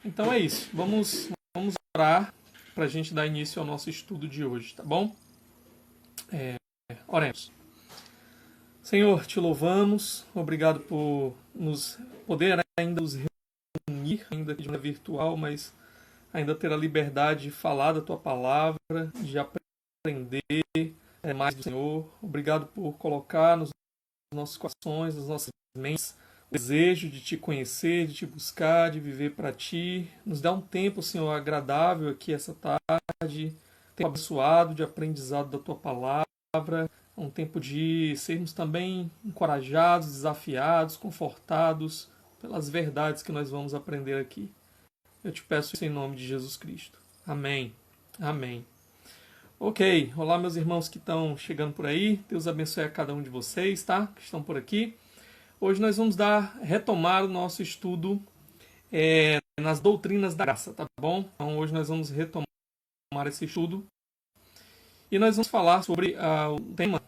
Então é isso. Vamos orar para a gente dar início ao nosso estudo de hoje, tá bom? Oremos. Senhor, te louvamos. Obrigado por nos poder ainda nos reunir, ainda de maneira virtual, mas ainda ter a liberdade de falar da tua palavra, de aprender mais do Senhor. Obrigado por colocar nos nossos corações, nas nossas mentes, o desejo de te conhecer, de te buscar, de viver para ti. Nos dá um tempo, Senhor, agradável aqui essa tarde, tempo abençoado de aprendizado da tua palavra, um tempo de sermos também encorajados, desafiados, confortados pelas verdades que nós vamos aprender aqui. Eu te peço isso em nome de Jesus Cristo. Amém. Amém. Ok, olá meus irmãos que estão chegando por aí. Deus abençoe a cada um de vocês, tá? Que estão por aqui. Hoje nós vamos retomar o nosso estudo nas doutrinas da graça, tá bom? Então hoje nós vamos retomar esse estudo e nós vamos falar sobre o tema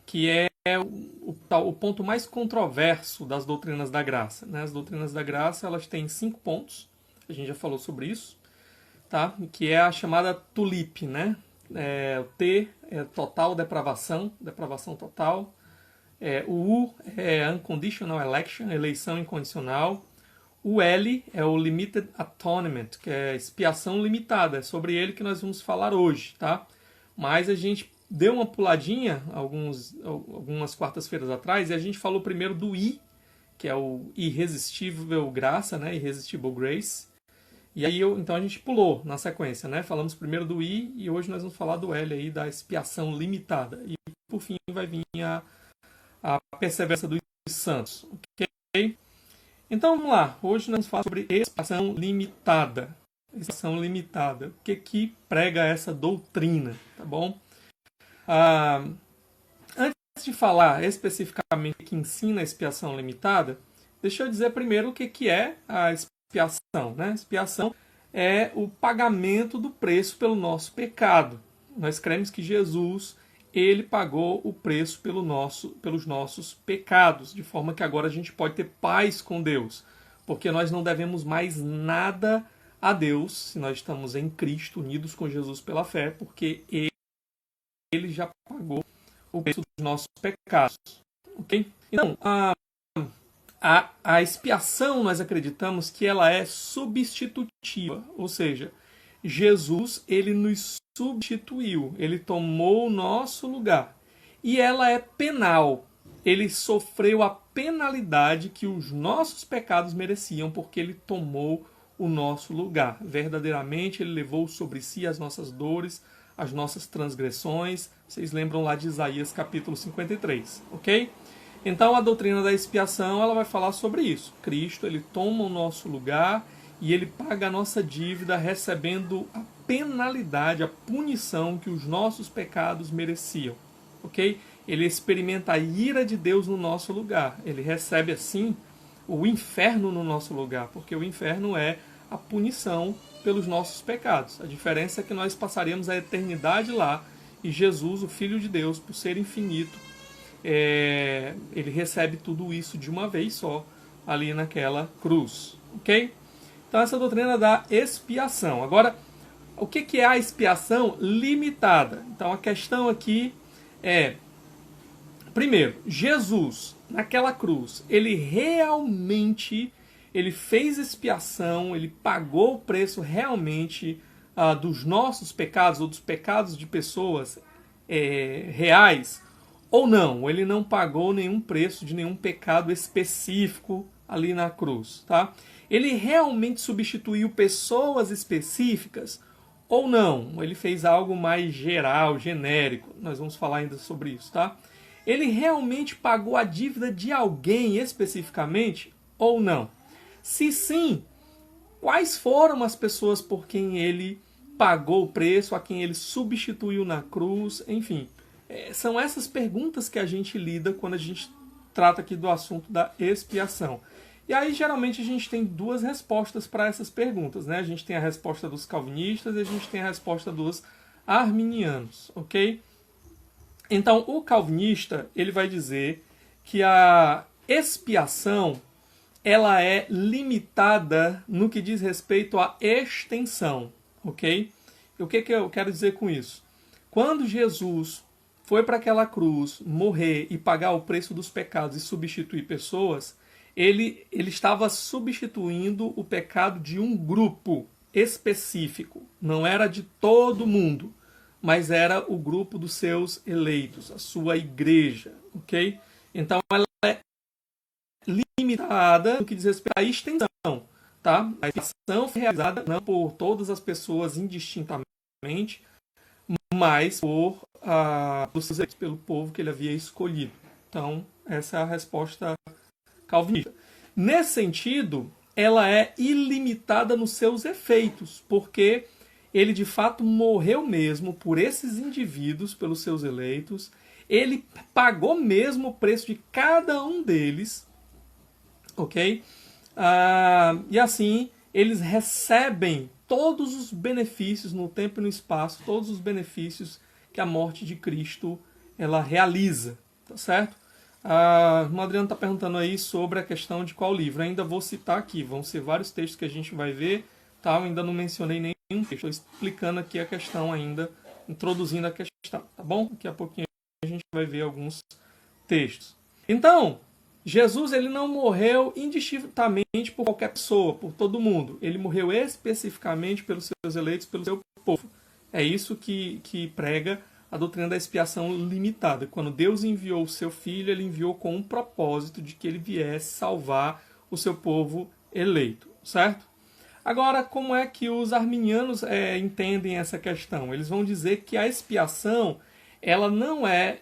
que é o ponto mais controverso das doutrinas da graça, né? As doutrinas da graça, elas têm 5 pontos, a gente já falou sobre isso, tá? Que é a chamada TULIP, né? O T é total depravação total. O U é unconditional election, eleição incondicional. O L é o limited atonement, que é expiação limitada. É sobre ele que nós vamos falar hoje, tá? Mas a gente deu uma puladinha algumas quartas-feiras atrás e a gente falou primeiro do I, que é o irresistível graça, né? Irresistible grace. E aí então a gente pulou na sequência, né? Falamos primeiro do I e hoje nós vamos falar do L aí, da expiação limitada. E por fim vai vir a perseverança dos santos, ok? Então vamos lá, hoje nós vamos falar sobre expiação limitada. Expiação limitada, o que prega essa doutrina, tá bom? Antes de falar especificamente o que ensina a expiação limitada, deixa eu dizer primeiro o que é a expiação, né? Expiação é o pagamento do preço pelo nosso pecado. Nós cremos que Jesus, ele pagou o preço pelos nossos pecados, de forma que agora a gente pode ter paz com Deus, porque nós não devemos mais nada a Deus se nós estamos em Cristo, unidos com Jesus pela fé, porque ele já pagou o preço dos nossos pecados. Ok? Então, a expiação, nós acreditamos que ela é substitutiva, ou seja, Jesus, ele nos substituiu, ele tomou o nosso lugar. E ela é penal, ele sofreu a penalidade que os nossos pecados mereciam, porque ele tomou o nosso lugar. Verdadeiramente, ele levou sobre si as nossas dores, as nossas transgressões. Vocês lembram lá de Isaías capítulo 53, ok? Então a doutrina da expiação, ela vai falar sobre isso. Cristo, ele toma o nosso lugar e ele paga a nossa dívida recebendo a penalidade, a punição que os nossos pecados mereciam, ok? Ele experimenta a ira de Deus no nosso lugar. Ele recebe assim o inferno no nosso lugar, porque o inferno é a punição pelos nossos pecados. A diferença é que nós passaríamos a eternidade lá e Jesus, o Filho de Deus, por ser infinito, ele recebe tudo isso de uma vez só ali naquela cruz, ok? Então essa doutrina da expiação. Agora, o que é a expiação limitada? Então a questão aqui é, primeiro, Jesus naquela cruz, ele realmente fez expiação, ele pagou o preço realmente dos nossos pecados ou dos pecados de pessoas reais, ou não, ele não pagou nenhum preço de nenhum pecado específico ali na cruz, tá? Ele realmente substituiu pessoas específicas ou não? Ele fez algo mais geral, genérico. Nós vamos falar ainda sobre isso, tá? Ele realmente pagou a dívida de alguém especificamente ou não? Se sim, quais foram as pessoas por quem ele pagou o preço, a quem ele substituiu na cruz, enfim. São essas perguntas que a gente lida quando a gente trata aqui do assunto da expiação. E aí, geralmente, a gente tem duas respostas para essas perguntas, né? A gente tem a resposta dos calvinistas e a gente tem a resposta dos arminianos, ok? Então, o calvinista, ele vai dizer que a expiação, ela é limitada no que diz respeito à extensão, ok? E o que eu quero dizer com isso? Quando Jesus foi para aquela cruz morrer e pagar o preço dos pecados e substituir pessoas, ele estava substituindo o pecado de um grupo específico. Não era de todo mundo, mas era o grupo dos seus eleitos, a sua igreja, ok? Então ela é limitada no que diz respeito à extensão, tá? A expiação foi realizada não por todas as pessoas indistintamente, mas pelo povo que ele havia escolhido. Então, essa é a resposta calvinista. Nesse sentido, ela é ilimitada nos seus efeitos, porque ele de fato morreu mesmo por esses indivíduos, pelos seus eleitos, ele pagou mesmo o preço de cada um deles, ok? E assim, eles recebem todos os benefícios no tempo e no espaço, todos os benefícios que a morte de Cristo ela realiza, tá certo? O Adriano está perguntando aí sobre a questão de qual livro. Eu ainda vou citar aqui, vão ser vários textos que a gente vai ver, tá? Eu ainda não mencionei nenhum texto, estou explicando aqui a questão ainda, introduzindo a questão, tá bom? Daqui a pouquinho a gente vai ver alguns textos. Então, Jesus ele não morreu indistintamente por qualquer pessoa, por todo mundo. Ele morreu especificamente pelos seus eleitos, pelo seu povo. É isso que prega a doutrina da expiação limitada. Quando Deus enviou o seu Filho, ele enviou com um propósito de que ele viesse salvar o seu povo eleito, certo? Agora, como é que os arminianos entendem essa questão? Eles vão dizer que a expiação ela não é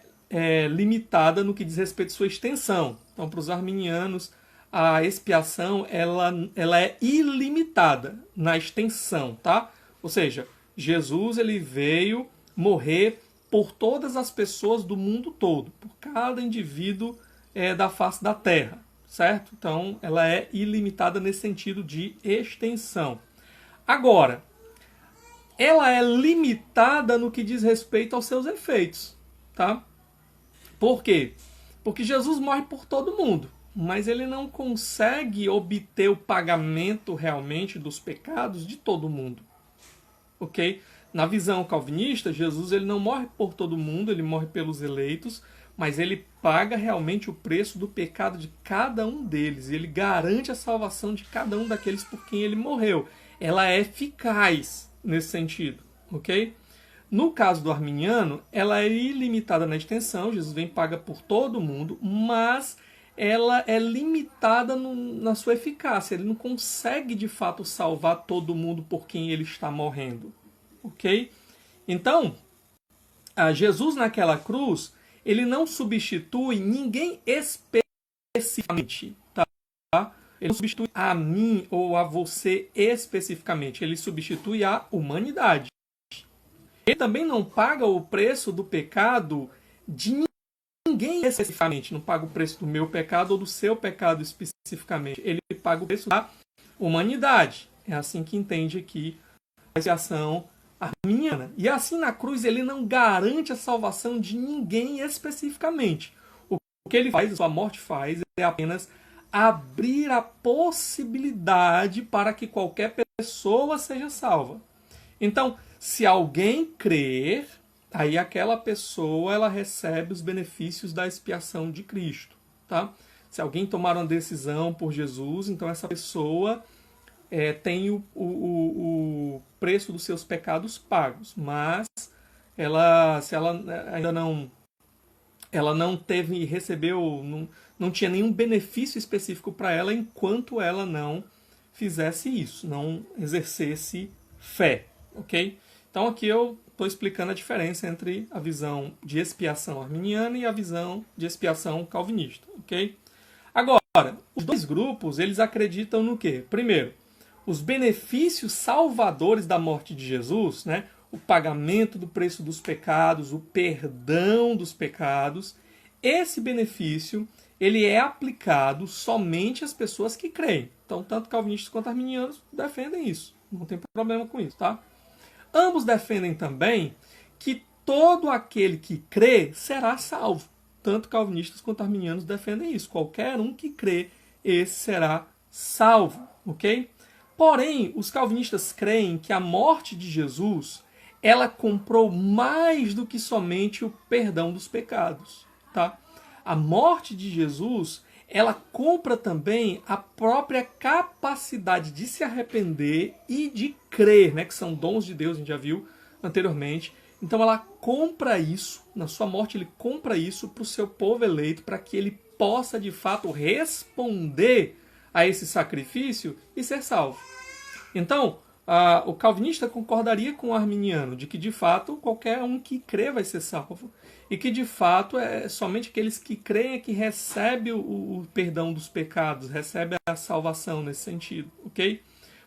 limitada no que diz respeito à sua extensão. Então, para os arminianos, a expiação ela é ilimitada na extensão, tá? Ou seja, Jesus ele veio morrer por todas as pessoas do mundo todo, por cada indivíduo da face da Terra, certo? Então, ela é ilimitada nesse sentido de extensão. Agora, ela é limitada no que diz respeito aos seus efeitos, tá? Por quê? Porque Jesus morre por todo mundo, mas ele não consegue obter o pagamento realmente dos pecados de todo mundo, ok? Na visão calvinista, Jesus ele não morre por todo mundo, ele morre pelos eleitos, mas ele paga realmente o preço do pecado de cada um deles. E ele garante a salvação de cada um daqueles por quem ele morreu. Ela é eficaz nesse sentido, ok? No caso do arminiano, ela é ilimitada na extensão, Jesus vem e paga por todo mundo, mas ela é limitada na sua eficácia. Ele não consegue de fato salvar todo mundo por quem ele está morrendo. Ok? Então, Jesus naquela cruz, ele não substitui ninguém especificamente, tá? Ele não substitui a mim ou a você especificamente, ele substitui a humanidade. Ele também não paga o preço do pecado de ninguém especificamente, não paga o preço do meu pecado ou do seu pecado especificamente, ele paga o preço da humanidade. É assim que entende aqui a expiação arminiana. E assim na cruz ele não garante a salvação de ninguém especificamente. O que ele faz, a sua morte faz, é apenas abrir a possibilidade para que qualquer pessoa seja salva. Então, se alguém crer, aí aquela pessoa ela recebe os benefícios da expiação de Cristo, tá? Se alguém tomar uma decisão por Jesus, então essa pessoa tem o preço dos seus pecados pagos, mas se ela ainda não recebeu, não tinha nenhum benefício específico para ela enquanto ela não fizesse isso, não exercesse fé, ok? Então aqui eu estou explicando a diferença entre a visão de expiação arminiana e a visão de expiação calvinista, ok? Agora, os dois grupos, eles acreditam no quê? Primeiro, os benefícios salvadores da morte de Jesus, né? O pagamento do preço dos pecados, o perdão dos pecados, esse benefício ele é aplicado somente às pessoas que creem. Então, tanto calvinistas quanto arminianos defendem isso. Não tem problema com isso, tá? Ambos defendem também que todo aquele que crê será salvo. Tanto calvinistas quanto arminianos defendem isso. Qualquer um que crê, esse será salvo, ok? Porém, os calvinistas creem que a morte de Jesus, ela comprou mais do que somente o perdão dos pecados, tá? A morte de Jesus, ela compra também a própria capacidade de se arrepender e de crer, né, que são dons de Deus, a gente já viu anteriormente. Então ela compra isso, na sua morte ele compra isso para o seu povo eleito, para que ele possa de fato responder a esse sacrifício e ser salvo. Então, o calvinista concordaria com o arminiano de que, de fato, qualquer um que crê vai ser salvo. E que, de fato, é somente aqueles que creem é que recebem o perdão dos pecados, recebem a salvação nesse sentido, ok?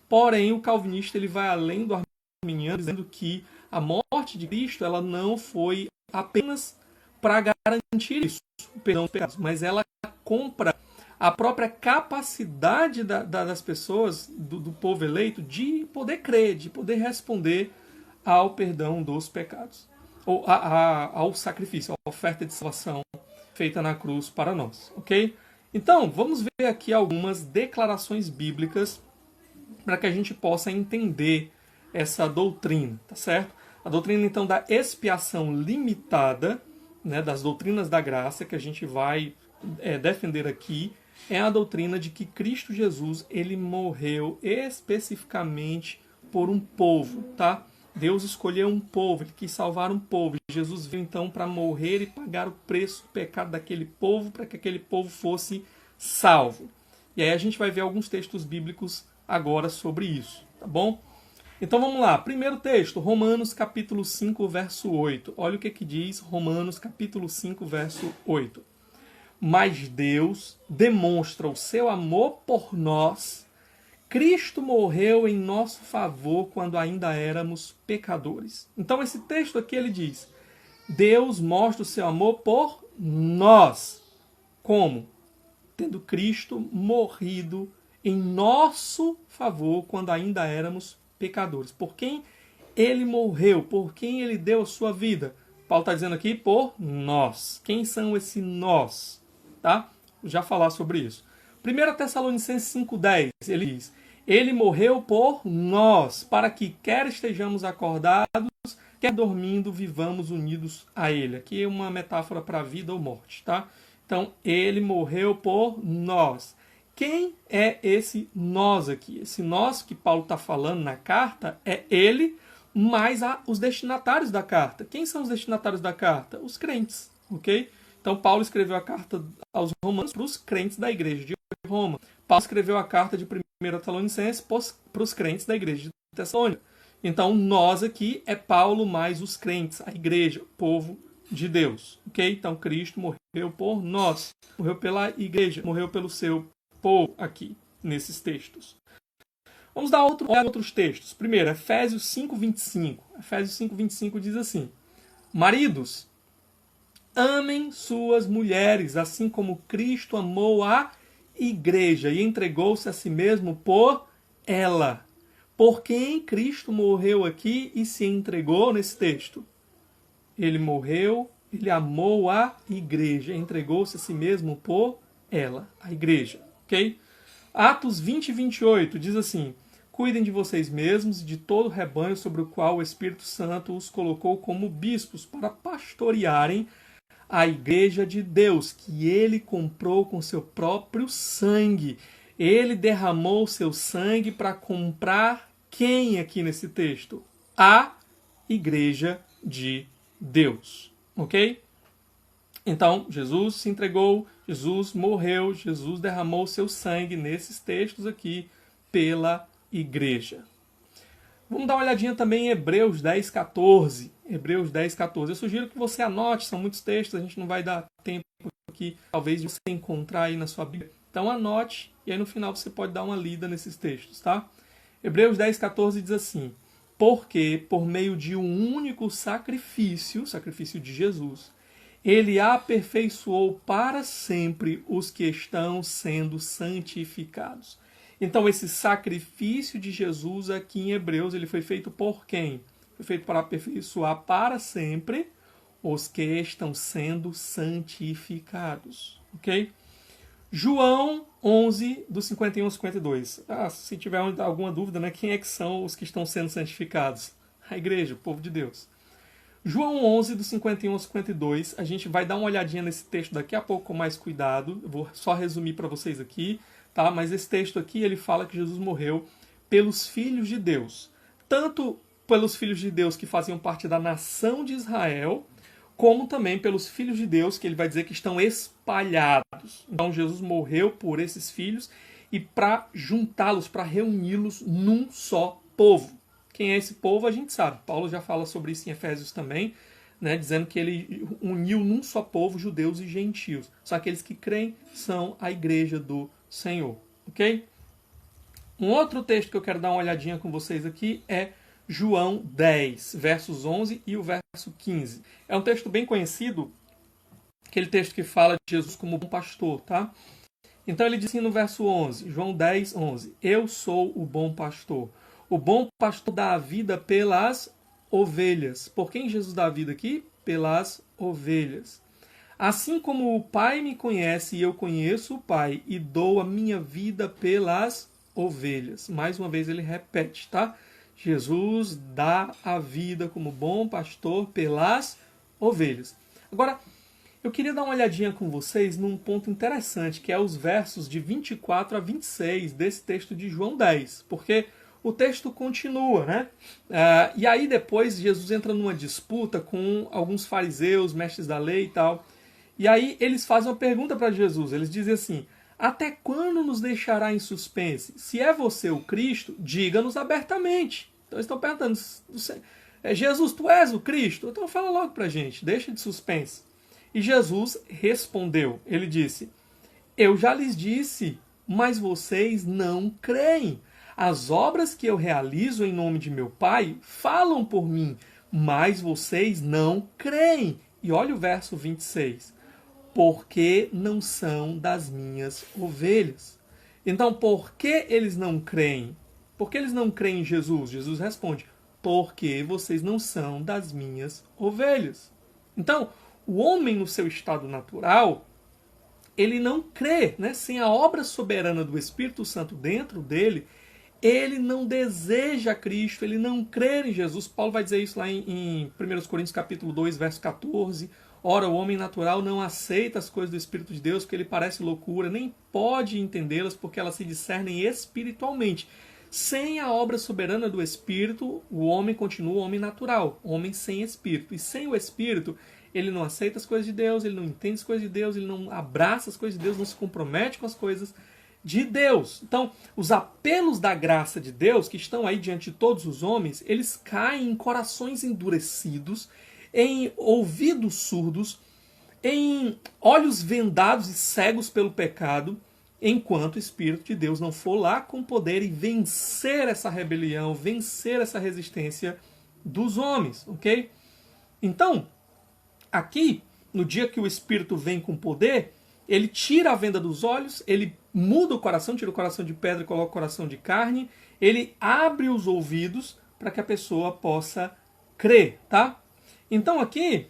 Porém, o calvinista ele vai além do arminiano, dizendo que a morte de Cristo ela não foi apenas para garantir isso, o perdão dos pecados, mas ela compra a própria capacidade das pessoas, do povo eleito, de poder crer, de poder responder ao perdão dos pecados, ou ao sacrifício, à oferta de salvação feita na cruz para nós, ok? Então, vamos ver aqui algumas declarações bíblicas para que a gente possa entender essa doutrina, tá certo? A doutrina, então, da expiação limitada, né, das doutrinas da graça, que a gente vai defender aqui, é a doutrina de que Cristo Jesus ele morreu especificamente por um povo, tá? Deus escolheu um povo, ele quis salvar um povo. Jesus veio então para morrer e pagar o preço do pecado daquele povo, para que aquele povo fosse salvo. E aí a gente vai ver alguns textos bíblicos agora sobre isso, tá bom? Então vamos lá, primeiro texto, Romanos capítulo 5, verso 8. Olha o que diz Romanos capítulo 5, verso 8. Mas Deus demonstra o seu amor por nós. Cristo morreu em nosso favor quando ainda éramos pecadores. Então esse texto aqui ele diz, Deus mostra o seu amor por nós. Como? Tendo Cristo morrido em nosso favor quando ainda éramos pecadores. Por quem ele morreu? Por quem ele deu a sua vida? Paulo está dizendo aqui por nós. Quem são esse nós? Tá? Vou já falar sobre isso. 1 Tessalonicenses 5,10, ele diz, ele morreu por nós, para que quer estejamos acordados, quer dormindo, vivamos unidos a ele. Aqui é uma metáfora para vida ou morte, tá? Então, ele morreu por nós. Quem é esse nós aqui? Esse nós que Paulo está falando na carta é ele, mais os destinatários da carta. Quem são os destinatários da carta? Os crentes, ok? Então, Paulo escreveu a carta aos romanos para os crentes da igreja de Roma. Paulo escreveu a carta de 1 Tessalonicenses para os crentes da igreja de Tessalônica. Então, nós aqui é Paulo mais os crentes, a igreja, o povo de Deus. Ok? Então, Cristo morreu por nós, morreu pela igreja, morreu pelo seu povo aqui, nesses textos. Vamos dar outros textos. Primeiro, Efésios 5:25. Efésios 5:25 diz assim, maridos, amem suas mulheres, assim como Cristo amou a igreja e entregou-se a si mesmo por ela. Por quem Cristo morreu aqui e se entregou nesse texto? Ele morreu, ele amou a igreja, entregou-se a si mesmo por ela, a igreja. Ok? Atos 20:28 diz assim, cuidem de vocês mesmos e de todo o rebanho sobre o qual o Espírito Santo os colocou como bispos para pastorearem a igreja de Deus, que ele comprou com seu próprio sangue. Ele derramou seu sangue para comprar quem aqui nesse texto? A igreja de Deus. Ok? Então, Jesus se entregou, Jesus morreu, Jesus derramou seu sangue nesses textos aqui pela igreja. Vamos dar uma olhadinha também em Hebreus 10:14. Hebreus 10:14. Eu sugiro que você anote, são muitos textos, a gente não vai dar tempo aqui, talvez, de você encontrar aí na sua Bíblia. Então anote, e aí no final você pode dar uma lida nesses textos, tá? Hebreus 10:14 diz assim, porque por meio de um único sacrifício, sacrifício de Jesus, ele aperfeiçoou para sempre os que estão sendo santificados. Então, esse sacrifício de Jesus aqui em Hebreus, ele foi feito por quem? Foi feito para aperfeiçoar para sempre os que estão sendo santificados. Ok? João 11, do 51 ao 52. Se tiver alguma dúvida, né, quem é que são os que estão sendo santificados? A igreja, o povo de Deus. João 11, do 51 ao 52, a gente vai dar uma olhadinha nesse texto daqui a pouco com mais cuidado. Eu vou só resumir para vocês aqui, tá? Mas esse texto aqui, ele fala que Jesus morreu pelos filhos de Deus. Tanto pelos filhos de Deus que faziam parte da nação de Israel, como também pelos filhos de Deus, que ele vai dizer que estão espalhados. Então Jesus morreu por esses filhos e para juntá-los, para reuni-los num só povo. Quem é esse povo, a gente sabe. Paulo já fala sobre isso em Efésios também, né, dizendo que ele uniu num só povo judeus e gentios. Só aqueles que creem são a igreja do Senhor. Ok? Um outro texto que eu quero dar uma olhadinha com vocês aqui é João 10, versos 11 e o verso 15. É um texto bem conhecido, aquele texto que fala de Jesus como bom pastor, tá? Então ele diz assim no verso 11, João 10, 11, eu sou o bom pastor. O bom pastor dá a vida pelas ovelhas. Por quem Jesus dá a vida aqui? Pelas ovelhas. Assim como o Pai me conhece e eu conheço o Pai e dou a minha vida pelas ovelhas. Mais uma vez ele repete, tá? Jesus dá a vida como bom pastor pelas ovelhas. Agora, eu queria dar uma olhadinha com vocês num ponto interessante, que é os versos de 24 a 26 desse texto de João 10, porque o texto continua, né? E aí depois Jesus entra numa disputa com alguns fariseus, mestres da lei e tal, e aí eles fazem uma pergunta para Jesus, eles dizem assim, até quando nos deixará em suspense? Se é você o Cristo, diga-nos abertamente. Então eles estão perguntando, Jesus, tu és o Cristo? Então fala logo pra gente, deixa de suspense. E Jesus respondeu, ele disse, eu já lhes disse, mas vocês não creem. As obras que eu realizo em nome de meu Pai falam por mim, mas vocês não creem. E olha o verso 26. Porque não são das minhas ovelhas. Então, por que eles não creem? Por que eles não creem em Jesus? Jesus responde, porque vocês não são das minhas ovelhas. Então, o homem no seu estado natural, ele não crê, né? Sem a obra soberana do Espírito Santo dentro dele, ele não deseja Cristo, ele não crê em Jesus. Paulo vai dizer isso lá em 1 Coríntios capítulo 2, verso 14. Ora, o homem natural não aceita as coisas do Espírito de Deus, porque ele parece loucura, nem pode entendê-las, porque elas se discernem espiritualmente. Sem a obra soberana do Espírito, o homem continua o homem natural, homem sem Espírito. E sem o Espírito, ele não aceita as coisas de Deus, ele não entende as coisas de Deus, ele não abraça as coisas de Deus, não se compromete com as coisas de Deus. Então, os apelos da graça de Deus, que estão aí diante de todos os homens, eles caem em corações endurecidos, em ouvidos surdos, em olhos vendados e cegos pelo pecado, enquanto o Espírito de Deus não for lá com poder e vencer essa rebelião, vencer essa resistência dos homens, ok? Então, aqui, no dia que o Espírito vem com poder, ele tira a venda dos olhos, ele muda o coração, tira o coração de pedra e coloca o coração de carne, ele abre os ouvidos para que a pessoa possa crer, tá? Então aqui,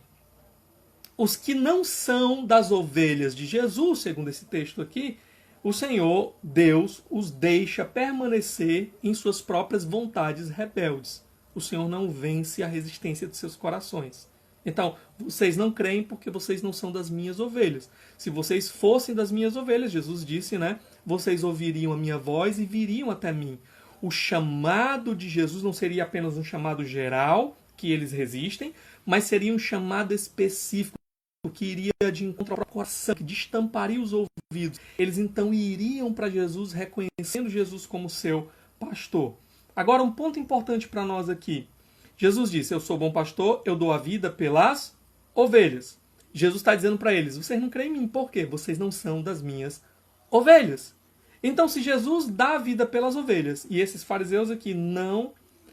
os que não são das ovelhas de Jesus, segundo esse texto aqui, o Senhor, Deus, os deixa permanecer em suas próprias vontades rebeldes. O Senhor não vence a resistência de seus corações. Então, vocês não creem porque vocês não são das minhas ovelhas. Se vocês fossem das minhas ovelhas, Jesus disse, né? Vocês ouviriam a minha voz e viriam até mim. O chamado de Jesus não seria apenas um chamado geral, que eles resistem, mas seria um chamado específico, que iria de encontro ao coração, que destamparia os ouvidos. Eles então iriam para Jesus, reconhecendo Jesus como seu pastor. Agora, um ponto importante para nós aqui. Jesus disse, eu sou bom pastor, eu dou a vida pelas ovelhas. Jesus está dizendo para eles, vocês não creem em mim, por quê? Vocês não são das minhas ovelhas. Então, se Jesus dá a vida pelas ovelhas, e esses fariseus aqui não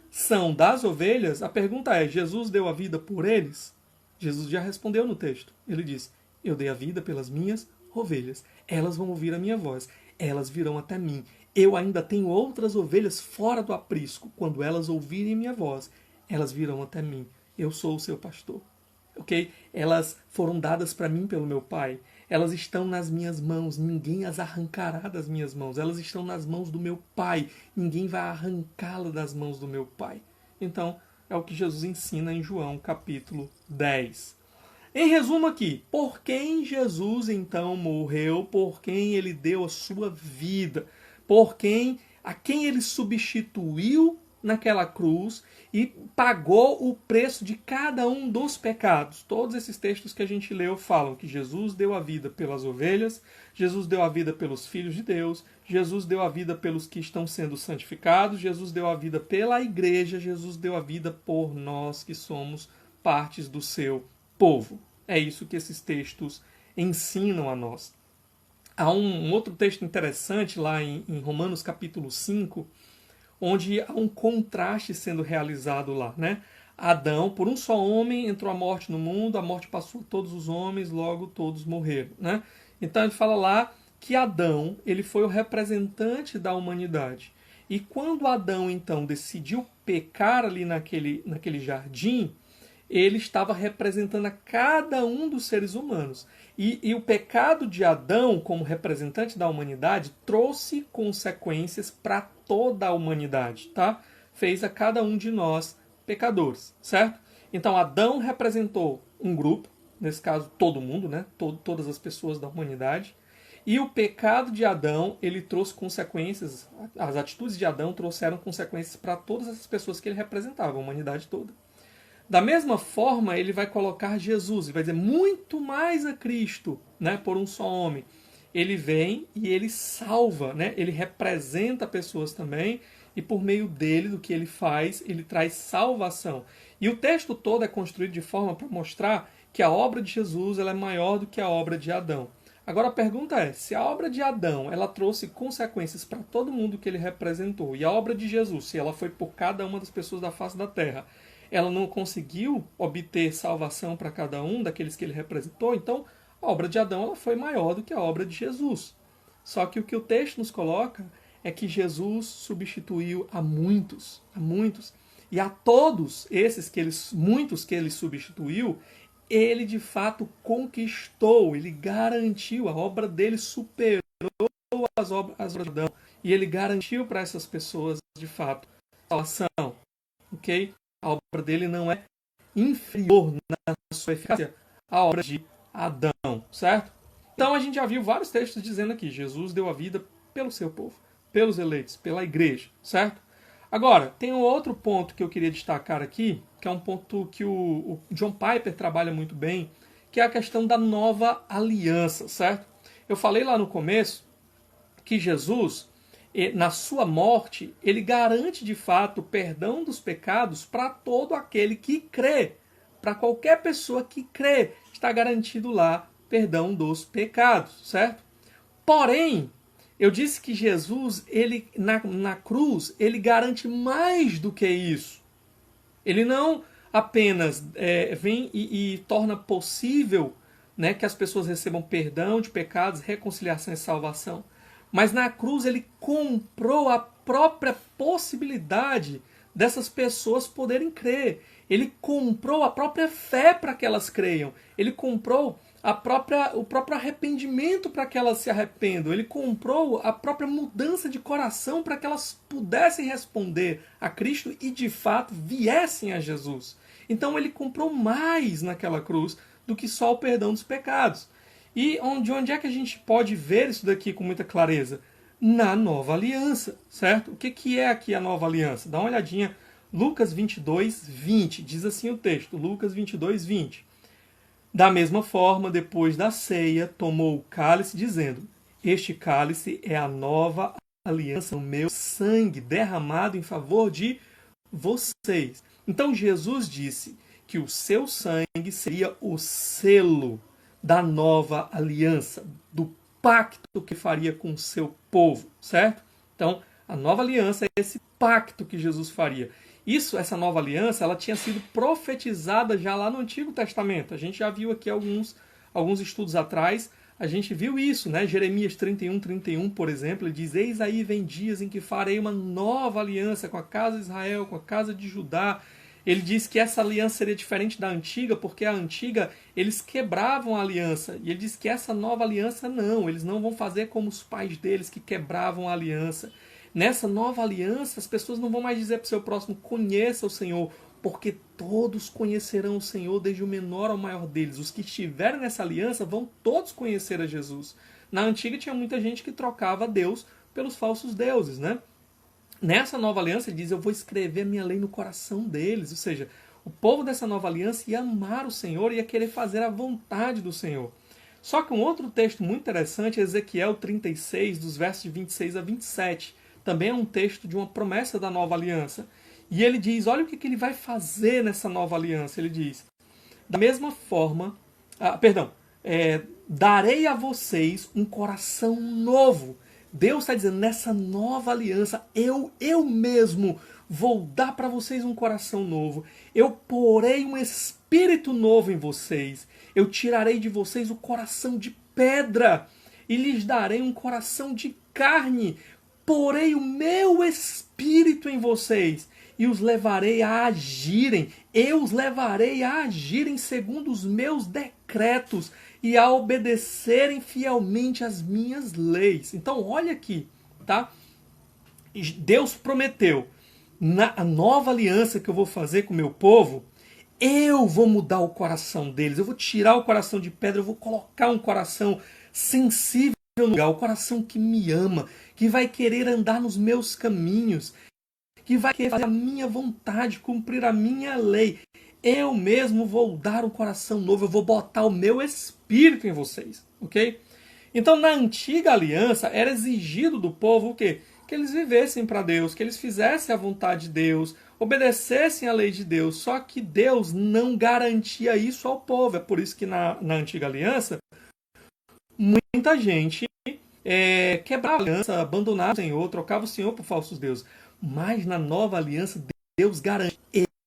são das ovelhas, a pergunta é, Jesus deu a vida por eles? Jesus já respondeu no texto. Ele disse, eu dei a vida pelas minhas ovelhas. Elas vão ouvir a minha voz. Elas virão até mim. Eu ainda tenho outras ovelhas fora do aprisco. Quando elas ouvirem minha voz, elas virão até mim. Eu sou o seu pastor. Ok? Elas foram dadas para mim pelo meu Pai. Elas estão nas minhas mãos, ninguém as arrancará das minhas mãos. Elas estão nas mãos do meu Pai, ninguém vai arrancá-las das mãos do meu Pai. Então, é o que Jesus ensina em João capítulo 10. Em resumo aqui, por quem Jesus então morreu, por quem ele deu a sua vida, a quem ele substituiu naquela cruz e pagou o preço de cada um dos pecados. Todos esses textos que a gente leu falam que Jesus deu a vida pelas ovelhas, Jesus deu a vida pelos filhos de Deus, Jesus deu a vida pelos que estão sendo santificados, Jesus deu a vida pela igreja, Jesus deu a vida por nós que somos partes do seu povo. É isso que esses textos ensinam a nós. Há um outro texto interessante lá em Romanos capítulo 5, onde há um contraste sendo realizado lá, né? Adão, por um só homem, entrou a morte no mundo, a morte passou a todos os homens, logo todos morreram, né? Então ele fala lá que Adão, ele foi o representante da humanidade. E quando Adão, então, decidiu pecar ali naquele jardim, ele estava representando a cada um dos seres humanos. E o pecado de Adão, como representante da humanidade, trouxe consequências para toda a humanidade, tá? Fez a cada um de nós pecadores, certo? Então Adão representou um grupo, nesse caso todo mundo, né? Todas as pessoas da humanidade. E o pecado de Adão, ele trouxe consequências, as atitudes de Adão trouxeram consequências para todas as pessoas que ele representava, a humanidade toda. Da mesma forma, ele vai colocar Jesus, e vai dizer muito mais a Cristo, né, por um só homem. Ele vem e ele salva, né? Ele representa pessoas também, e por meio dele, do que ele faz, ele traz salvação. E o texto todo é construído de forma para mostrar que a obra de Jesus ela é maior do que a obra de Adão. Agora a pergunta é, se a obra de Adão ela trouxe consequências para todo mundo que ele representou, e a obra de Jesus, se ela foi por cada uma das pessoas da face da terra, ela não conseguiu obter salvação para cada um daqueles que ele representou, então a obra de Adão ela foi maior do que a obra de Jesus. Só que o que o texto nos coloca é que Jesus substituiu a muitos, e a todos esses muitos que ele substituiu, ele de fato conquistou, ele garantiu, a obra dele superou as obras de Adão, e ele garantiu para essas pessoas de fato salvação, ok? A obra dele não é inferior na sua eficácia à obra de Adão, certo? Então a gente já viu vários textos dizendo aqui, Jesus deu a vida pelo seu povo, pelos eleitos, pela igreja, certo? Agora, tem um outro ponto que eu queria destacar aqui, que é um ponto que o John Piper trabalha muito bem, que é a questão da nova aliança, certo? Eu falei lá no começo que Jesus, na sua morte, ele garante de fato o perdão dos pecados para todo aquele que crê. Para qualquer pessoa que crê, está garantido lá perdão dos pecados, certo? Porém, eu disse que Jesus, ele na cruz, ele garante mais do que isso. Ele não apenas vem e torna possível, né, que as pessoas recebam perdão de pecados, reconciliação e salvação. Mas na cruz ele comprou a própria possibilidade dessas pessoas poderem crer. Ele comprou a própria fé para que elas creiam. Ele comprou o próprio arrependimento para que elas se arrependam. Ele comprou a própria mudança de coração para que elas pudessem responder a Cristo e de fato viessem a Jesus. Então ele comprou mais naquela cruz do que só o perdão dos pecados. E de onde é que a gente pode ver isso daqui com muita clareza? Na nova aliança, certo? O que é aqui a nova aliança? Dá uma olhadinha, Lucas 22, 20, diz assim o texto, Lucas 22, 20. Da mesma forma, depois da ceia, tomou o cálice, dizendo, este cálice é a nova aliança no meu sangue, derramado em favor de vocês. Então Jesus disse que o seu sangue seria o selo da nova aliança, do pacto que faria com o seu povo, certo? Então, a nova aliança é esse pacto que Jesus faria. Essa nova aliança, ela tinha sido profetizada já lá no Antigo Testamento. A gente já viu aqui alguns estudos atrás, a gente viu isso, né? Jeremias 31, por exemplo, ele diz, eis aí vem dias em que farei uma nova aliança com a casa de Israel, com a casa de Judá. Ele diz que essa aliança seria diferente da antiga, porque a antiga eles quebravam a aliança. E ele diz que essa nova aliança não, eles não vão fazer como os pais deles que quebravam a aliança. Nessa nova aliança, as pessoas não vão mais dizer para o seu próximo, conheça o Senhor, porque todos conhecerão o Senhor, desde o menor ao maior deles. Os que estiverem nessa aliança vão todos conhecer a Jesus. Na antiga tinha muita gente que trocava Deus pelos falsos deuses, né? Nessa nova aliança, ele diz, eu vou escrever a minha lei no coração deles. Ou seja, o povo dessa nova aliança ia amar o Senhor e ia querer fazer a vontade do Senhor. Só que um outro texto muito interessante é Ezequiel 36, dos versos de 26 a 27. Também é um texto de uma promessa da nova aliança. E ele diz, olha o que ele vai fazer nessa nova aliança. Ele diz, da mesma forma, darei a vocês um coração novo. Deus está dizendo, nessa nova aliança, eu mesmo vou dar para vocês um coração novo. Eu porei um espírito novo em vocês. Eu tirarei de vocês o coração de pedra e lhes darei um coração de carne. Porei o meu espírito em vocês e os levarei a agirem. Eu os levarei a agirem segundo os meus decretos e a obedecerem fielmente às minhas leis. Então, olha aqui, tá? Deus prometeu, na nova aliança que eu vou fazer com o meu povo, eu vou mudar o coração deles. Eu vou tirar o coração de pedra, eu vou colocar um coração sensível no lugar, o coração que me ama, que vai querer andar nos meus caminhos, que vai querer fazer a minha vontade, cumprir a minha lei. Eu mesmo vou dar um coração novo, eu vou botar o meu espírito em vocês, ok? Então, na antiga aliança, era exigido do povo o quê? Que eles vivessem para Deus, que eles fizessem a vontade de Deus, obedecessem a lei de Deus. Só que Deus não garantia isso ao povo. É por isso que na antiga aliança, muita gente quebrava a aliança, abandonava o Senhor, trocava o Senhor por falsos deuses. Mas na nova aliança, Deus garante,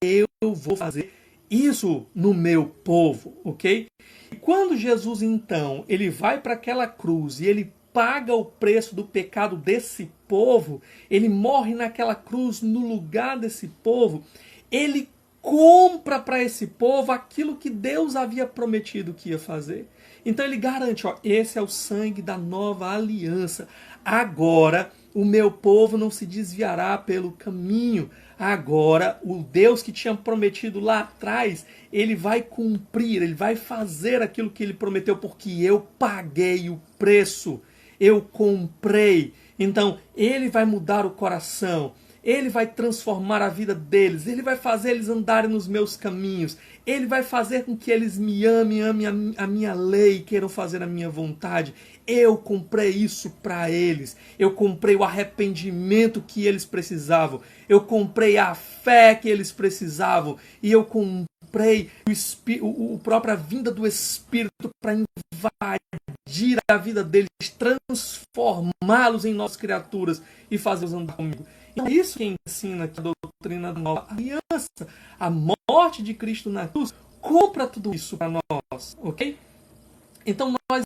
eu vou fazer isso no meu povo, ok? E quando Jesus, então, ele vai para aquela cruz e ele paga o preço do pecado desse povo, ele morre naquela cruz no lugar desse povo, ele compra para esse povo aquilo que Deus havia prometido que ia fazer. Então ele garante, ó, esse é o sangue da nova aliança. Agora o meu povo não se desviará pelo caminho. Agora, o Deus que tinha prometido lá atrás, ele vai cumprir, ele vai fazer aquilo que ele prometeu, porque eu paguei o preço, eu comprei. Então, ele vai mudar o coração, ele vai transformar a vida deles, ele vai fazer eles andarem nos meus caminhos, ele vai fazer com que eles me amem a minha lei, queiram fazer a minha vontade. Eu comprei isso para eles. Eu comprei o arrependimento que eles precisavam. Eu comprei a fé que eles precisavam. E eu comprei a própria vinda do Espírito para invadir a vida deles, transformá-los em novas criaturas e fazê-los andar comigo. Então, é isso que ensina aqui a doutrina da nova aliança. A morte de Cristo na cruz compra tudo isso para nós, ok? Então nós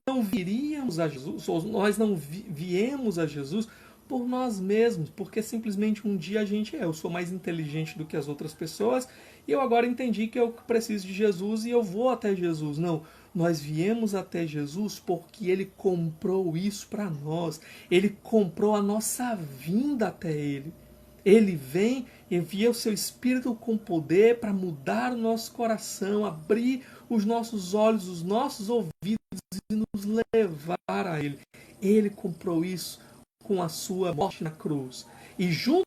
não viríamos a Jesus, ou nós não viemos a Jesus por nós mesmos, porque simplesmente um dia a gente eu sou mais inteligente do que as outras pessoas e eu agora entendi que eu preciso de Jesus e eu vou até Jesus. Não, nós viemos até Jesus porque Ele comprou isso para nós. Ele comprou a nossa vinda até Ele. Ele vem, envia o seu Espírito com poder para mudar o nosso coração, abrir os nossos olhos, os nossos ouvidos e nos levar a Ele. Ele comprou isso com a sua morte na cruz. E junto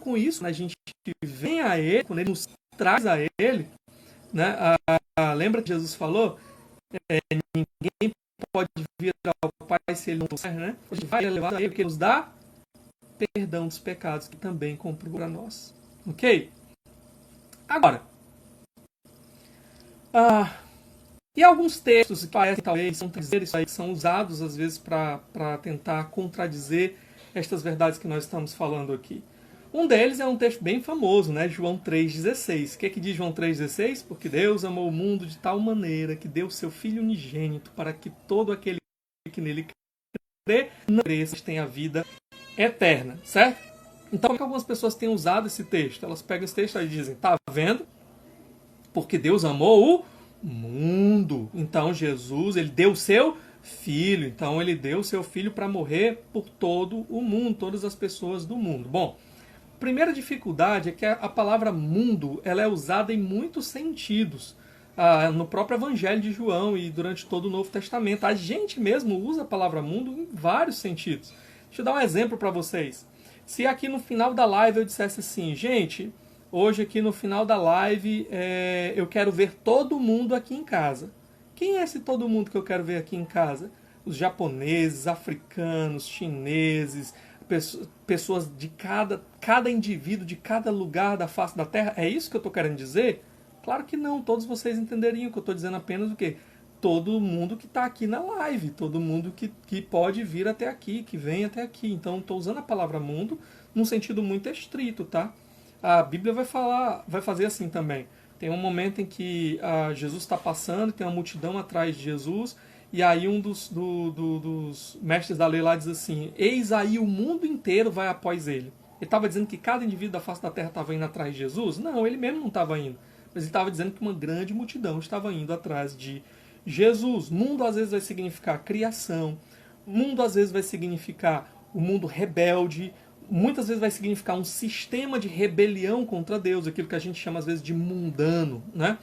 com isso, a gente vem a Ele, quando Ele nos traz a Ele, né? Lembra que Jesus falou? Ninguém pode vir ao Pai se Ele não quiser, né? A gente vai levar a Ele, que nos dá perdão dos pecados, que também comprou para nós. Ok? Agora, e alguns textos que parecem talvez são usados às vezes para tentar contradizer estas verdades que nós estamos falando aqui. Um deles é um texto bem famoso, né? João 3,16. O que diz João 3,16? Porque Deus amou o mundo de tal maneira que deu seu Filho unigênito para que todo aquele que nele crê não pereça, tenha vida eterna, certo? Então, por que algumas pessoas têm usado esse texto? Elas pegam esse texto e dizem, tá vendo? Porque Deus amou o mundo. Então, Jesus, ele deu o seu filho. Então, ele deu o seu filho para morrer por todo o mundo, todas as pessoas do mundo. Bom, a primeira dificuldade é que a palavra mundo ela é usada em muitos sentidos. No próprio Evangelho de João e durante todo o Novo Testamento. A gente mesmo usa a palavra mundo em vários sentidos. Deixa eu dar um exemplo para vocês. Se aqui no final da live eu dissesse assim, gente, hoje aqui no final da live eu quero ver todo mundo aqui em casa. Quem é esse todo mundo que eu quero ver aqui em casa? Os japoneses, africanos, chineses, pessoas de cada indivíduo, de cada lugar da face da Terra. É isso que eu estou querendo dizer? Claro que não, todos vocês entenderiam que eu estou dizendo apenas o quê? Todo mundo que está aqui na live, todo mundo que pode vir até aqui, que vem até aqui. Então, estou usando a palavra mundo num sentido muito estrito, tá? A Bíblia vai fazer assim também. Tem um momento em que Jesus está passando, tem uma multidão atrás de Jesus, e aí um dos mestres da lei lá diz assim, eis aí o mundo inteiro vai após ele. Ele estava dizendo que cada indivíduo da face da terra estava indo atrás de Jesus? Não, ele mesmo não estava indo. Mas ele estava dizendo que uma grande multidão estava indo atrás de Jesus. Mundo às vezes vai significar criação, mundo às vezes vai significar o mundo rebelde, muitas vezes vai significar um sistema de rebelião contra Deus, aquilo que a gente chama às vezes de mundano, né?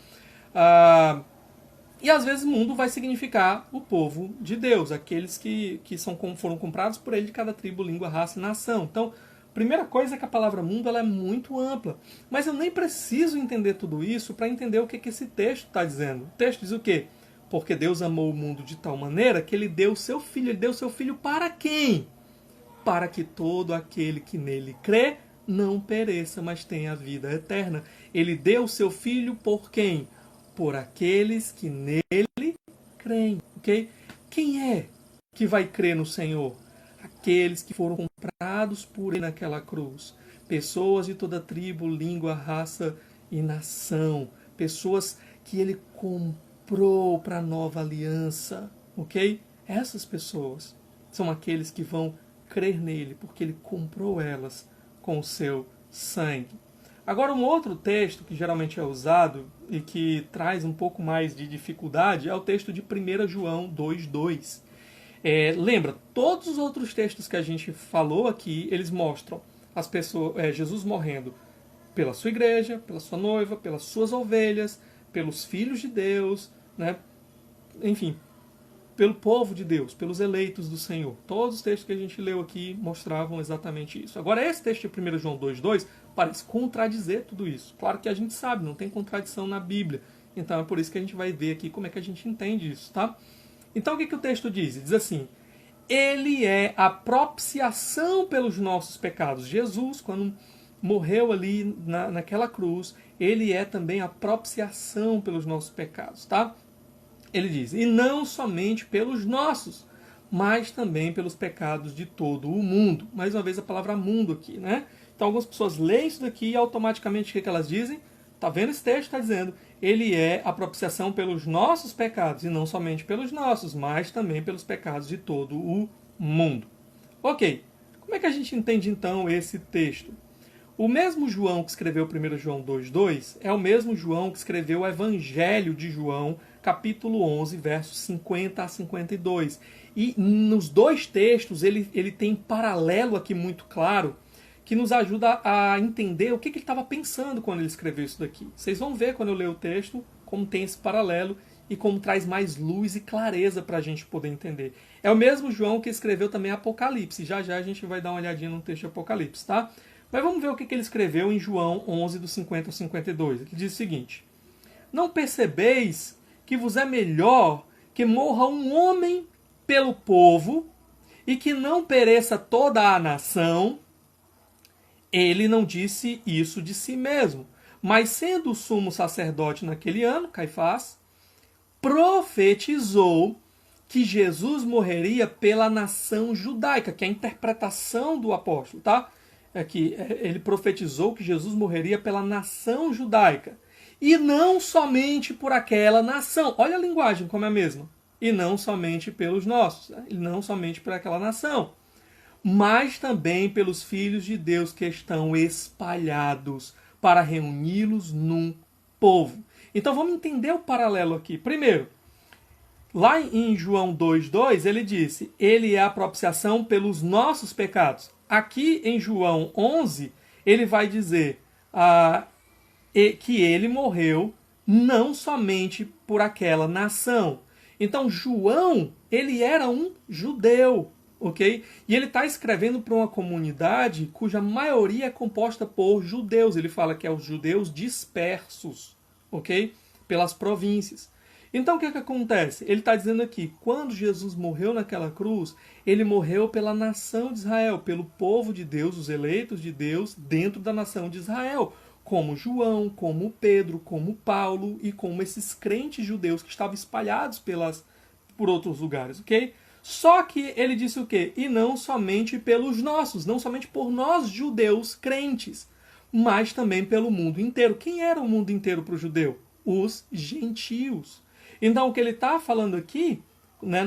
E às vezes mundo vai significar o povo de Deus, aqueles que foram comprados por ele de cada tribo, língua, raça e nação. Então, primeira coisa é que a palavra mundo ela é muito ampla. Mas eu nem preciso entender tudo isso para entender o que esse texto está dizendo. O texto diz o quê? Porque Deus amou o mundo de tal maneira que ele deu o seu filho. Ele deu o seu filho para quem? Para que todo aquele que nele crê não pereça, mas tenha a vida eterna. Ele deu o seu filho por quem? Por aqueles que nele creem. Okay? Quem é que vai crer no Senhor? Aqueles que foram comprados por ele naquela cruz. Pessoas de toda tribo, língua, raça e nação. Pessoas que ele comprou para a nova aliança. Ok? Essas pessoas são aqueles que vão crer nele, porque ele comprou elas com o seu sangue. Agora, um outro texto que geralmente é usado e que traz um pouco mais de dificuldade é o texto de 1 João 2,2. Lembra, todos os outros textos que a gente falou aqui, eles mostram as pessoas, Jesus morrendo pela sua igreja, pela sua noiva, pelas suas ovelhas, pelos filhos de Deus, né? Enfim, pelo povo de Deus, pelos eleitos do Senhor. Todos os textos que a gente leu aqui mostravam exatamente isso. Agora, esse texto de 1 João 2,2 parece contradizer tudo isso. Claro que a gente sabe, não tem contradição na Bíblia. Então é por isso que a gente vai ver aqui como é que a gente entende isso, tá? Então o que o texto diz? Diz assim, ele é a propiciação pelos nossos pecados. Jesus, quando morreu ali naquela cruz, ele é também a propiciação pelos nossos pecados, tá? Ele diz, e não somente pelos nossos, mas também pelos pecados de todo o mundo. Mais uma vez a palavra mundo aqui, né? Então algumas pessoas leem isso daqui e automaticamente o que elas dizem? Tá vendo esse texto? Está dizendo, ele é a propiciação pelos nossos pecados, e não somente pelos nossos, mas também pelos pecados de todo o mundo. Ok, como é que a gente entende então esse texto? O mesmo João que escreveu 1 João 2,2 é o mesmo João que escreveu o Evangelho de João, capítulo 11, versos 50 a 52. E nos dois textos ele tem um paralelo aqui muito claro que nos ajuda a entender o que ele estava pensando quando ele escreveu isso daqui. Vocês vão ver quando eu ler o texto como tem esse paralelo e como traz mais luz e clareza para a gente poder entender. É o mesmo João que escreveu também Apocalipse. Já já a gente vai dar uma olhadinha no texto de Apocalipse, tá? Mas vamos ver o que ele escreveu em João 11, do 50 ao 52. Ele diz o seguinte, não percebeis que vos é melhor que morra um homem pelo povo e que não pereça toda a nação? Ele não disse isso de si mesmo, mas sendo o sumo sacerdote naquele ano, Caifás, profetizou que Jesus morreria pela nação judaica, que é a interpretação do apóstolo, tá? É que ele profetizou que Jesus morreria pela nação judaica. E não somente por aquela nação. Olha a linguagem como é a mesma. E não somente pelos nossos. Né? E não somente por aquela nação. mas também pelos filhos de Deus que estão espalhados, para reuni-los num povo. Então vamos entender o paralelo aqui. Primeiro, lá em João 2,2, ele disse, ele é a propiciação pelos nossos pecados. Aqui em João 11, ele vai dizer que ele morreu não somente por aquela nação. Então João, ele era um judeu, ok? E ele está escrevendo para uma comunidade cuja maioria é composta por judeus. Ele fala que é os judeus dispersos, ok? Pelas províncias. Então o que acontece? Ele está dizendo aqui, quando Jesus morreu naquela cruz, ele morreu pela nação de Israel, pelo povo de Deus, os eleitos de Deus, dentro da nação de Israel, como João, como Pedro, como Paulo e como esses crentes judeus que estavam espalhados por outros lugares, ok? Só que ele disse o quê? E não somente pelos nossos, não somente por nós judeus crentes, mas também pelo mundo inteiro. Quem era o mundo inteiro para o judeu? Os gentios. Então, o que ele está falando aqui, né,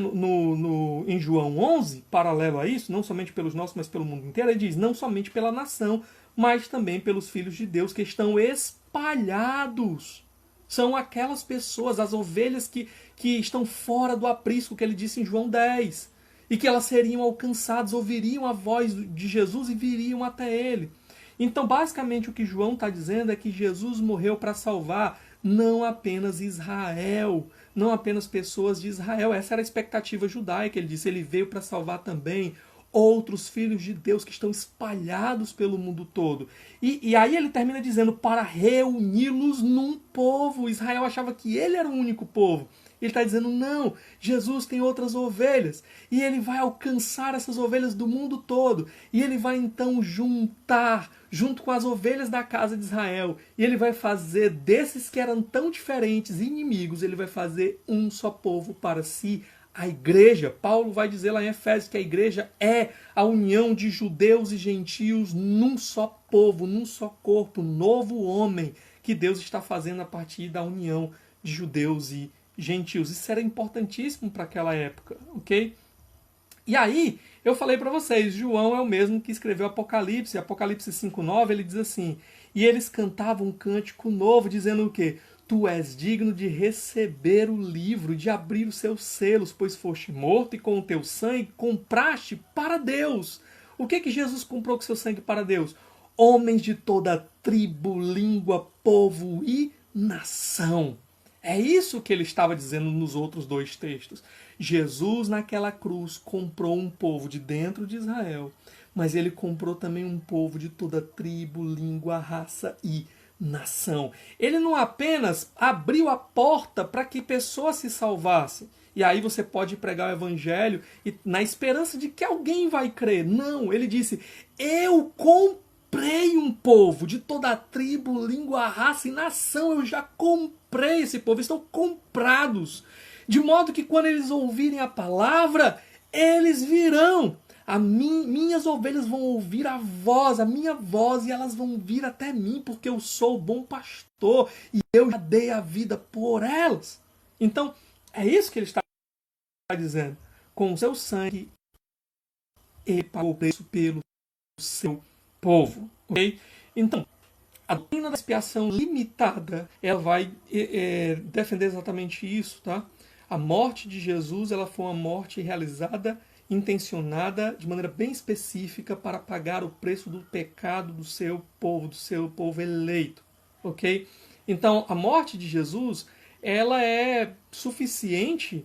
em João 11, paralelo a isso, não somente pelos nossos, mas pelo mundo inteiro, ele diz, não somente pela nação, mas também pelos filhos de Deus que estão espalhados. São aquelas pessoas, as ovelhas que estão fora do aprisco, que ele disse em João 10, e que elas seriam alcançadas, ouviriam a voz de Jesus e viriam até ele. Então, basicamente, o que João está dizendo é que Jesus morreu para salvar não apenas Israel, não apenas pessoas de Israel. Essa era a expectativa judaica. Ele disse, ele veio para salvar também outros filhos de Deus que estão espalhados pelo mundo todo. E aí ele termina dizendo, para reuni-los num povo. Israel achava que ele era o único povo. Ele está dizendo, não, Jesus tem outras ovelhas. E ele vai alcançar essas ovelhas do mundo todo. E ele vai então juntar, junto com as ovelhas da casa de Israel. E ele vai fazer desses que eram tão diferentes, inimigos, ele vai fazer um só povo para si, a igreja. Paulo vai dizer lá em Efésios que a igreja é a união de judeus e gentios num só povo, num só corpo, um novo homem que Deus está fazendo a partir da união de judeus e gentios. Isso era importantíssimo para aquela época, ok? E aí, eu falei para vocês, João é o mesmo que escreveu Apocalipse. Apocalipse 5,9, ele diz assim, e eles cantavam um cântico novo, dizendo o quê? Tu és digno de receber o livro, de abrir os seus selos, pois foste morto e com o teu sangue compraste para Deus. O que Jesus comprou com seu sangue para Deus? Homens de toda tribo, língua, povo e nação. É isso que ele estava dizendo nos outros dois textos. Jesus, naquela cruz, comprou um povo de dentro de Israel, mas ele comprou também um povo de toda tribo, língua, raça e nação. Ele não apenas abriu a porta para que pessoas se salvassem, e aí você pode pregar o evangelho na esperança de que alguém vai crer. Não, ele disse, eu comprei um povo de toda a tribo, língua, raça e nação. Eu já comprei esse povo, estão comprados. De modo que quando eles ouvirem a palavra, eles virão. Minhas ovelhas vão ouvir a minha voz, e elas vão vir até mim, porque eu sou o bom pastor e eu já dei a vida por elas. Então, é isso que ele está dizendo. Com o seu sangue, ele pagou o preço pelo seu povo. Okay? Então, a doutrina da expiação limitada, ela vai defender exatamente isso. Tá? A morte de Jesus, ela foi uma morte realizada, intencionada, de maneira bem específica, para pagar o preço do pecado do seu povo eleito. Ok? Então, a morte de Jesus, ela é suficiente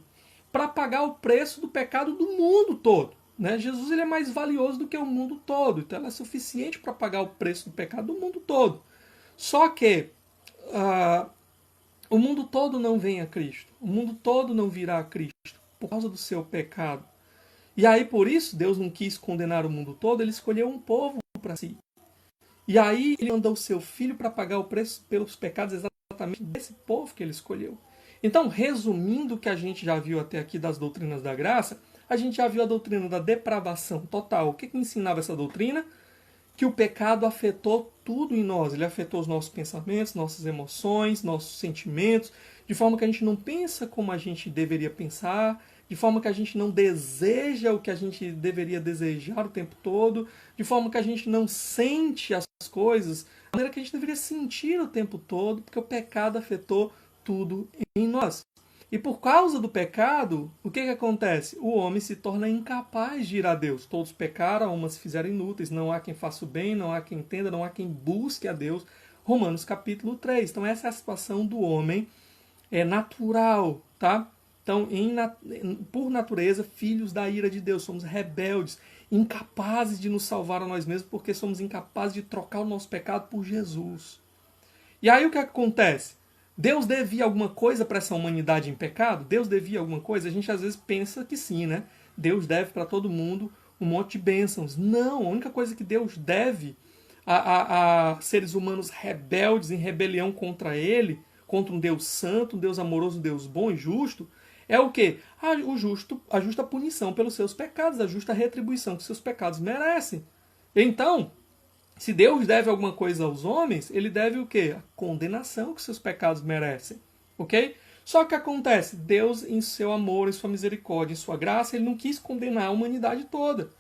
para pagar o preço do pecado do mundo todo. Né? Jesus, ele é mais valioso do que o mundo todo, então ela é suficiente para pagar o preço do pecado do mundo todo. Só que o mundo todo não vem a Cristo, o mundo todo não virá a Cristo por causa do seu pecado. E aí, por isso, Deus não quis condenar o mundo todo, ele escolheu um povo para si. E aí, ele mandou o seu filho para pagar o preço pelos pecados exatamente desse povo que ele escolheu. Então, resumindo o que a gente já viu até aqui das doutrinas da graça, a gente já viu a doutrina da depravação total. O que ensinava essa doutrina? Que o pecado afetou tudo em nós. Ele afetou os nossos pensamentos, nossas emoções, nossos sentimentos, de forma que a gente não pensa como a gente deveria pensar, de forma que a gente não deseja o que a gente deveria desejar o tempo todo, de forma que a gente não sente as coisas da maneira que a gente deveria sentir o tempo todo, porque o pecado afetou tudo em nós. E por causa do pecado, o que acontece? O homem se torna incapaz de ir a Deus. Todos pecaram, almas se fizeram inúteis, não há quem faça o bem, não há quem entenda, não há quem busque a Deus. Romanos capítulo 3. Então essa é a situação do homem natural, tá? Então, por natureza, filhos da ira de Deus, somos rebeldes, incapazes de nos salvar a nós mesmos, porque somos incapazes de trocar o nosso pecado por Jesus. E aí o que acontece? Deus devia alguma coisa para essa humanidade em pecado? Deus devia alguma coisa? A gente às vezes pensa que sim, né? Deus deve para todo mundo um monte de bênçãos. Não, a única coisa que Deus deve a seres humanos rebeldes, em rebelião contra Ele, contra um Deus santo, um Deus amoroso, um Deus bom e justo, é o quê? A justa punição pelos seus pecados, a justa retribuição que seus pecados merecem. Então, se Deus deve alguma coisa aos homens, ele deve o quê? A condenação que seus pecados merecem. Ok? Só que acontece, Deus em seu amor, em sua misericórdia, em sua graça, ele não quis condenar a humanidade toda.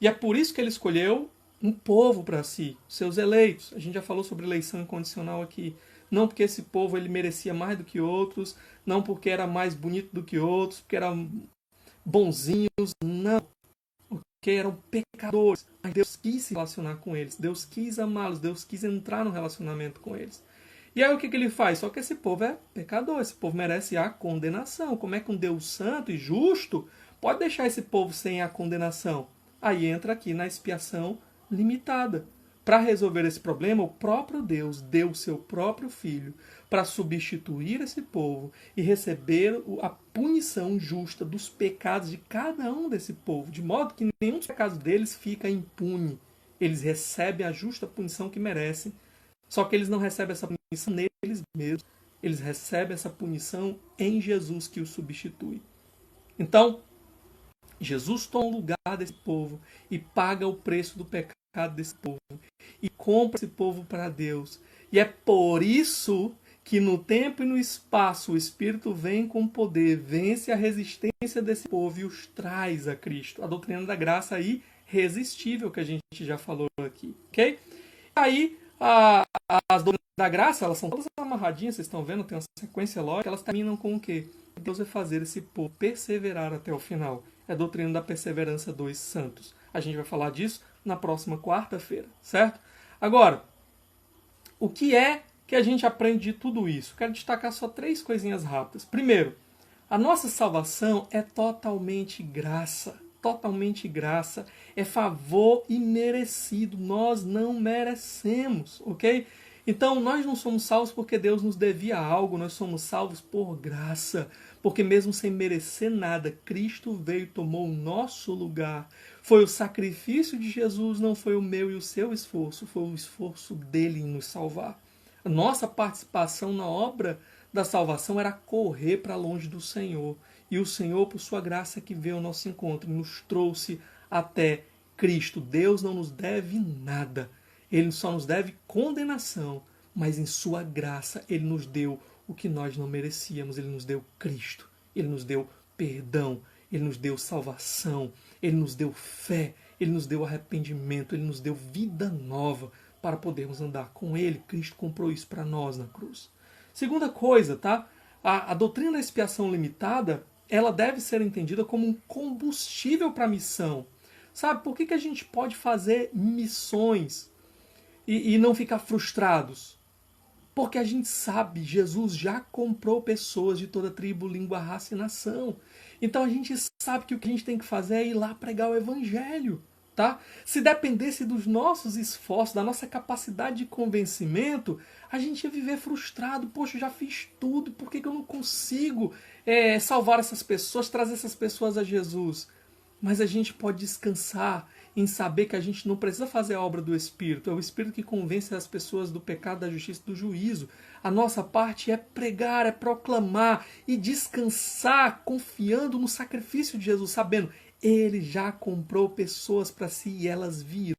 E é por isso que ele escolheu um povo para si, seus eleitos. A gente já falou sobre eleição incondicional aqui. Não porque esse povo ele merecia mais do que outros, não porque era mais bonito do que outros, porque eram bonzinhos, não. Porque eram pecadores. Mas Deus quis se relacionar com eles, Deus quis amá-los, Deus quis entrar no relacionamento com eles. E aí o que ele faz? Só que esse povo é pecador, esse povo merece a condenação. Como é que um Deus santo e justo pode deixar esse povo sem a condenação? Aí entra aqui na expiação limitada. Para resolver esse problema, o próprio Deus deu o seu próprio Filho para substituir esse povo e receber a punição justa dos pecados de cada um desse povo, de modo que nenhum dos pecados deles fica impune. Eles recebem a justa punição que merecem, só que eles não recebem essa punição neles mesmos, eles recebem essa punição em Jesus que os substitui. Então, Jesus toma o lugar desse povo e paga o preço do pecado desse povo e compra esse povo para Deus. E é por isso que no tempo e no espaço o Espírito vem com poder, vence a resistência desse povo e os traz a Cristo. A doutrina da graça aí irresistível que a gente já falou aqui, ok? Aí as doutrinas da graça, elas são todas amarradinhas, vocês estão vendo, tem uma sequência lógica, elas terminam com o quê? Deus vai fazer esse povo perseverar até o final. É a doutrina da perseverança dos santos. A gente vai falar disso na próxima quarta-feira, certo? Agora, o que é que a gente aprende de tudo isso? Quero destacar só 3 coisinhas rápidas. Primeiro, a nossa salvação é totalmente graça. Totalmente graça. É favor imerecido. Nós não merecemos, ok? Então, nós não somos salvos porque Deus nos devia algo, nós somos salvos por graça. Porque mesmo sem merecer nada, Cristo veio e tomou o nosso lugar. Foi o sacrifício de Jesus, não foi o meu e o seu esforço, foi o esforço dele em nos salvar. A nossa participação na obra da salvação era correr para longe do Senhor. E o Senhor, por sua graça, que veio ao nosso encontro, nos trouxe até Cristo. Deus não nos deve nada. Ele só nos deve condenação, mas em sua graça ele nos deu o que nós não merecíamos. Ele nos deu Cristo, ele nos deu perdão, ele nos deu salvação, ele nos deu fé, ele nos deu arrependimento, ele nos deu vida nova para podermos andar com ele. Cristo comprou isso para nós na cruz. Segunda coisa, tá? A doutrina da expiação limitada, ela deve ser entendida como um combustível para a missão. Sabe, por que a gente pode fazer missões e não ficar frustrados? Porque a gente sabe, Jesus já comprou pessoas de toda tribo, língua, raça e nação. Então a gente sabe que o que a gente tem que fazer é ir lá pregar o evangelho. Tá? Se dependesse dos nossos esforços, da nossa capacidade de convencimento, a gente ia viver frustrado. Poxa, eu já fiz tudo, por que eu não consigo salvar essas pessoas, trazer essas pessoas a Jesus? Mas a gente pode descansar em saber que a gente não precisa fazer a obra do Espírito. É o Espírito que convence as pessoas do pecado, da justiça e do juízo. A nossa parte é pregar, é proclamar e descansar confiando no sacrifício de Jesus, sabendo ele já comprou pessoas para si e elas virão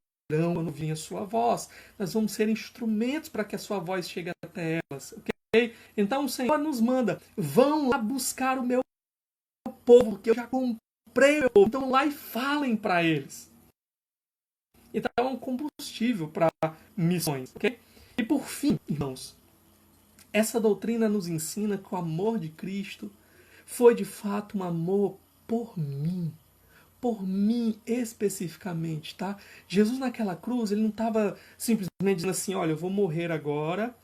quando vir a sua voz. Nós vamos ser instrumentos para que a sua voz chegue até elas. Okay? Então o Senhor nos manda, vão lá buscar o meu povo, que eu já comprei o meu povo. Então lá e falem para eles. Então é um combustível para missões, ok? E por fim, irmãos, essa doutrina nos ensina que o amor de Cristo foi de fato um amor por mim especificamente, tá? Jesus naquela cruz, ele não estava simplesmente dizendo assim, olha, eu vou morrer agora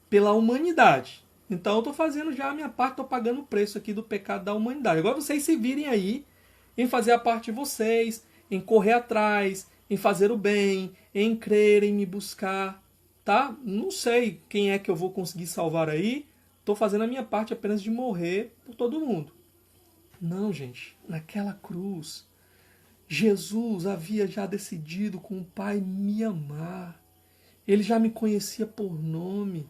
pela humanidade. Então eu estou fazendo já a minha parte, estou pagando o preço aqui do pecado da humanidade. Agora vocês se virem aí em fazer a parte de vocês, em correr atrás, em fazer o bem, em crer, em me buscar, tá? Não sei quem é que eu vou conseguir salvar aí. Estou fazendo a minha parte apenas de morrer por todo mundo. Não, gente. Naquela cruz, Jesus havia já decidido com o Pai me amar. Ele já me conhecia por nome.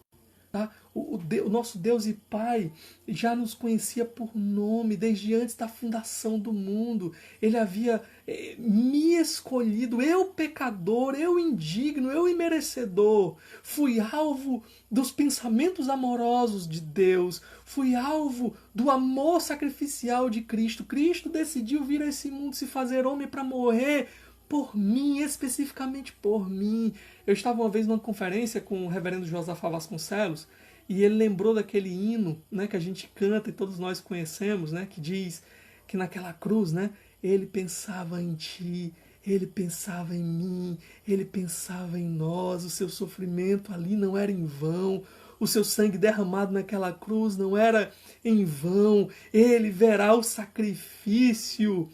Tá? O nosso Deus e Pai já nos conhecia por nome desde antes da fundação do mundo. Ele havia me escolhido, eu pecador, eu indigno, eu imerecedor. Fui alvo dos pensamentos amorosos de Deus. Fui alvo do amor sacrificial de Cristo. Cristo decidiu vir a esse mundo se fazer homem para morrer por mim, especificamente por mim. Eu estava uma vez numa conferência com o reverendo Josafá Vasconcelos e ele lembrou daquele hino, né, que a gente canta e todos nós conhecemos, né, que diz que naquela cruz, né, ele pensava em ti, ele pensava em mim, ele pensava em nós, o seu sofrimento ali não era em vão, o seu sangue derramado naquela cruz não era em vão, ele verá o sacrifício,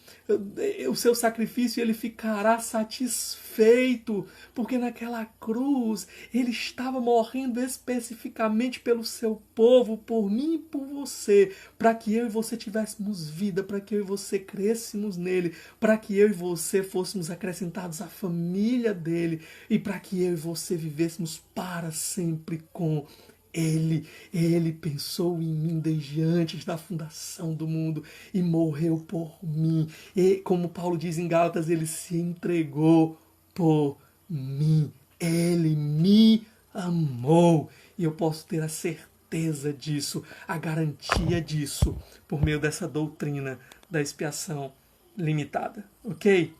o seu sacrifício, ele ficará satisfeito, porque naquela cruz ele estava morrendo especificamente pelo seu povo, por mim e por você, para que eu e você tivéssemos vida, para que eu e você crescêssemos nele, para que eu e você fôssemos acrescentados à família dele e para que eu e você vivêssemos para sempre com ele pensou em mim desde antes da fundação do mundo e morreu por mim. E, como Paulo diz em Gálatas, ele se entregou por mim. Ele me amou. E eu posso ter a certeza disso, a garantia disso, por meio dessa doutrina da expiação limitada. Ok?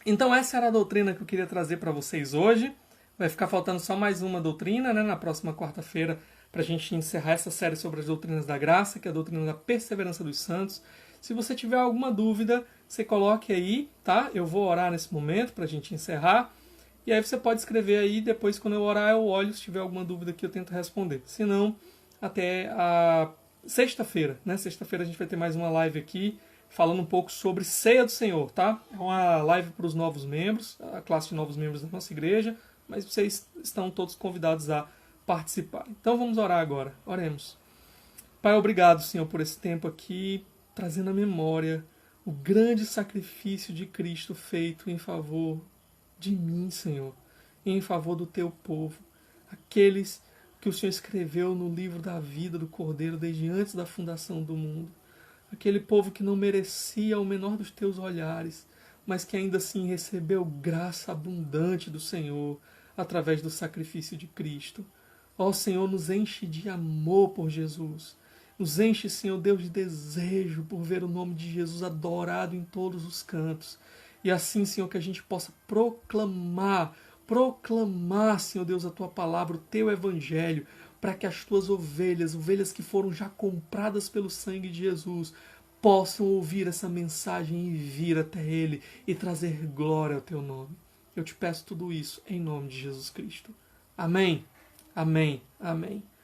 Então essa era a doutrina que eu queria trazer para vocês hoje. Vai ficar faltando só mais uma doutrina, né, na próxima quarta-feira, para a gente encerrar essa série sobre as doutrinas da graça, que é a doutrina da perseverança dos santos. Se você tiver alguma dúvida, você coloque aí, tá? Eu vou orar nesse momento para a gente encerrar. E aí você pode escrever aí, depois quando eu orar eu olho, se tiver alguma dúvida que eu tento responder. Se não, até a sexta-feira, né? Sexta-feira a gente vai ter mais uma live aqui, falando um pouco sobre Ceia do Senhor, tá? É uma live para os novos membros, a classe de novos membros da nossa igreja, mas vocês estão todos convidados a participar. Então vamos orar agora. Oremos. Pai, obrigado, Senhor, por esse tempo aqui, trazendo à memória o grande sacrifício de Cristo feito em favor de mim, Senhor, e em favor do teu povo, aqueles que o Senhor escreveu no livro da vida do Cordeiro desde antes da fundação do mundo, aquele povo que não merecia o menor dos teus olhares, mas que ainda assim recebeu graça abundante do Senhor através do sacrifício de Cristo. Ó Senhor, nos enche de amor por Jesus. Nos enche, Senhor Deus, de desejo por ver o nome de Jesus adorado em todos os cantos. E assim, Senhor, que a gente possa proclamar, Senhor Deus, a Tua palavra, o Teu Evangelho, para que as Tuas ovelhas que foram já compradas pelo sangue de Jesus, possam ouvir essa mensagem e vir até Ele e trazer glória ao Teu nome. Eu te peço tudo isso em nome de Jesus Cristo. Amém. Amém. Amém.